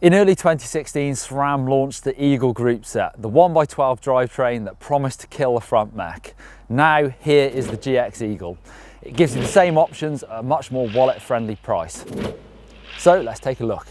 In early 2016, Sram launched the Eagle group set, the 1x12 drivetrain that promised to kill the front mech. Now here is the GX Eagle. It gives you the same options at a much more wallet-friendly price. So let's take a look.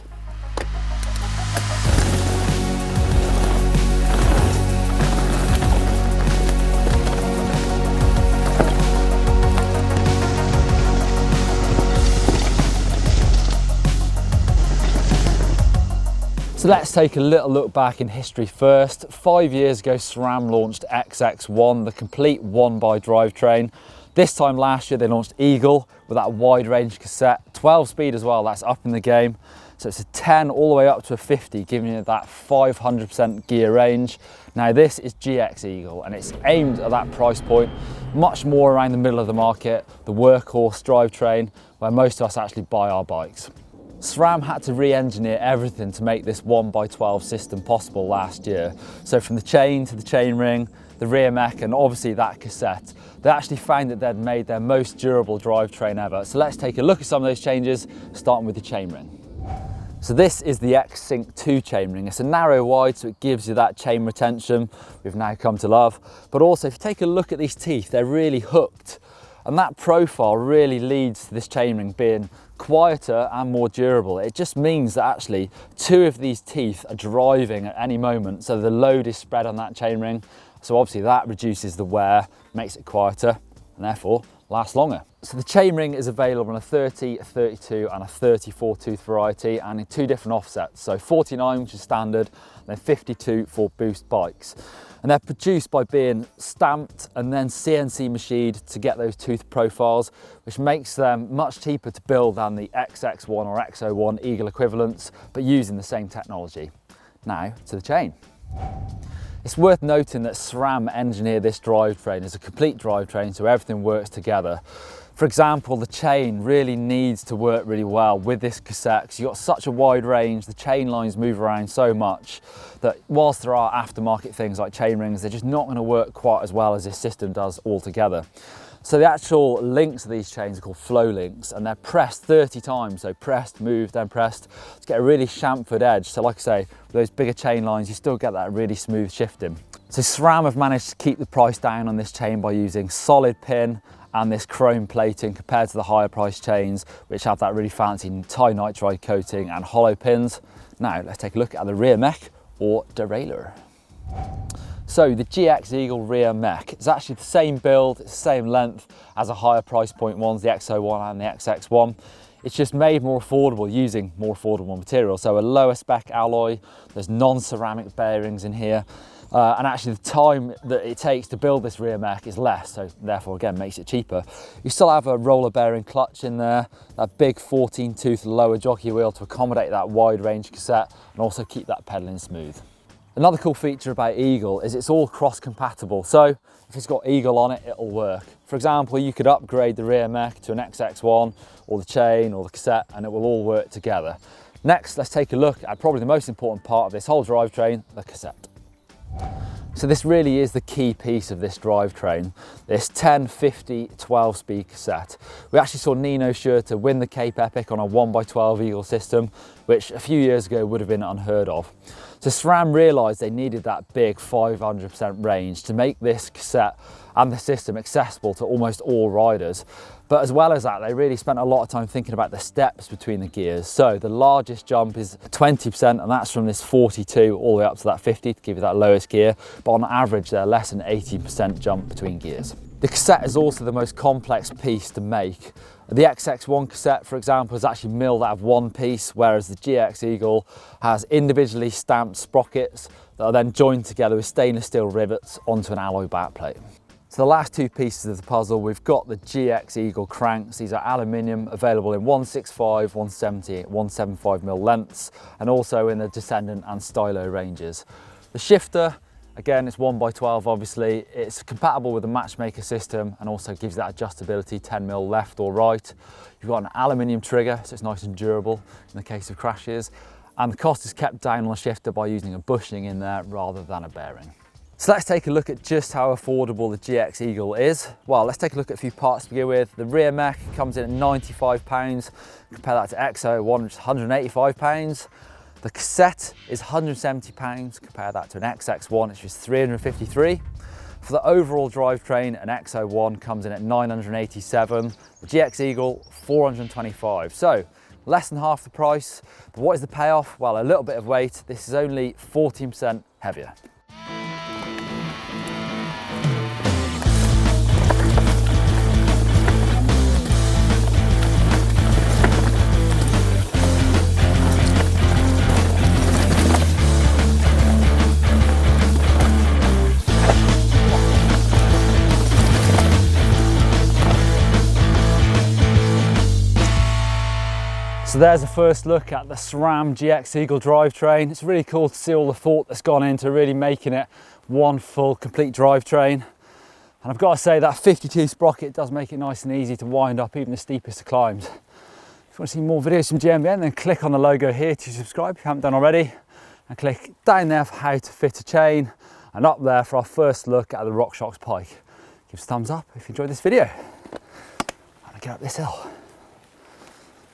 So let's take a little look back in history first. 5 years ago, Sram launched XX1, the complete 1x drivetrain. This time last year, they launched Eagle with that wide range cassette, 12 speed as well, that's up in the game. So it's a 10 all the way up to a 50, giving you that 500% gear range. Now this is GX Eagle and it's aimed at that price point, much more around the middle of the market, the workhorse drivetrain, where most of us actually buy our bikes. Sram had to re-engineer everything to make this 1x12 system possible last year. So from the chain to the chainring, the rear mech, and obviously that cassette, they actually found that they'd made their most durable drivetrain ever. So let's take a look at some of those changes, starting with the chainring. So this is the X-Sync 2 chainring. It's a narrow wide, so it gives you that chain retention we've now come to love. But also, if you take a look at these teeth, they're really hooked. And that profile really leads to this chainring being quieter and more durable. It just means that actually 2 of these teeth are driving at any moment, so the load is spread on that chainring. So obviously that reduces the wear, makes it quieter, and therefore lasts longer. So the chainring is available in a 30, a 32 and a 34 tooth variety, and in 2 different offsets. So 49, which is standard, and then 52 for boost bikes. And they're produced by being stamped and then CNC machined to get those tooth profiles, which makes them much cheaper to build than the XX1 or X01 Eagle equivalents, but using the same technology. Now to the chain. It's worth noting that SRAM engineered this drivetrain as a complete drivetrain, so everything works together. For example, the chain really needs to work really well with this cassette because you've got such a wide range, the chain lines move around so much that whilst there are aftermarket things like chain rings, they're just not going to work quite as well as this system does altogether. So the actual links of these chains are called flow links, and they're pressed 30 times, so pressed, moved, then pressed, to get a really chamfered edge. So like I say, with those bigger chain lines, you still get that really smooth shifting. So SRAM have managed to keep the price down on this chain by using solid pin and this chrome plating compared to the higher priced chains, which have that really fancy tinitride coating and hollow pins. Now let's take a look at the rear mech or derailleur. So the GX Eagle rear mech, it's actually the same build, it's the same length as the higher price point ones, the X01 and the XX1. It's just made more affordable using more affordable material. So a lower spec alloy, there's non-ceramic bearings in here. And actually the time that it takes to build this rear mech is less, so therefore again makes it cheaper. You still have a roller bearing clutch in there, that big 14 tooth lower jockey wheel to accommodate that wide range cassette and also keep that pedaling smooth. Another cool feature about Eagle is it's all cross compatible, so if it's got Eagle on it, it'll work. For example, you could upgrade the rear mech to an XX1 or the chain or the cassette and it will all work together. Next, let's take a look at probably the most important part of this whole drivetrain, the cassette. So this really is the key piece of this drivetrain, this 10, 50, 12 speed cassette. We actually saw Nino Schurter win the Cape Epic on a 1x12 Eagle system, which a few years ago would have been unheard of. So SRAM realised they needed that big 500% range to make this cassette and the system accessible to almost all riders. But as well as that, they really spent a lot of time thinking about the steps between the gears. So the largest jump is 20%, and that's from this 42 all the way up to that 50 to give you that lowest gear. But on average, they're less than 80% jump between gears. The cassette is also the most complex piece to make. The XX1 cassette, for example, is actually milled out of one piece, whereas the GX Eagle has individually stamped sprockets that are then joined together with stainless steel rivets onto an alloy backplate. So the last 2 pieces of the puzzle, we've got the GX Eagle cranks. These are aluminium, available in 165, 170, 175mm lengths, and also in the Descendant and Stylo ranges. The shifter, again, it's 1x12 obviously. It's compatible with the Matchmaker system and also gives that adjustability 10mm left or right. You've got an aluminium trigger, so it's nice and durable in the case of crashes. And the cost is kept down on the shifter by using a bushing in there rather than a bearing. So let's take a look at just how affordable the GX Eagle is. Well, let's take a look at a few parts to begin with. The rear mech comes in at £95. Compare that to X01, which is £185. The cassette is £170, compare that to an XX1, which is £353. For the overall drivetrain, an X01 comes in at £987, the GX Eagle £425. So less than half the price, but what is the payoff? Well, a little bit of weight. This is only 14% heavier. So there's a first look at the Sram GX Eagle drivetrain. It's really cool to see all the thought that's gone into really making it one full complete drivetrain. And I've got to say that 52 sprocket does make it nice and easy to wind up even the steepest of climbs. If you want to see more videos from GMBN, then click on the logo here to subscribe if you haven't done already, and click down there for how to fit a chain, and up there for our first look at the RockShox Pike. Give us a thumbs up if you enjoyed this video. I'm gonna get up this hill.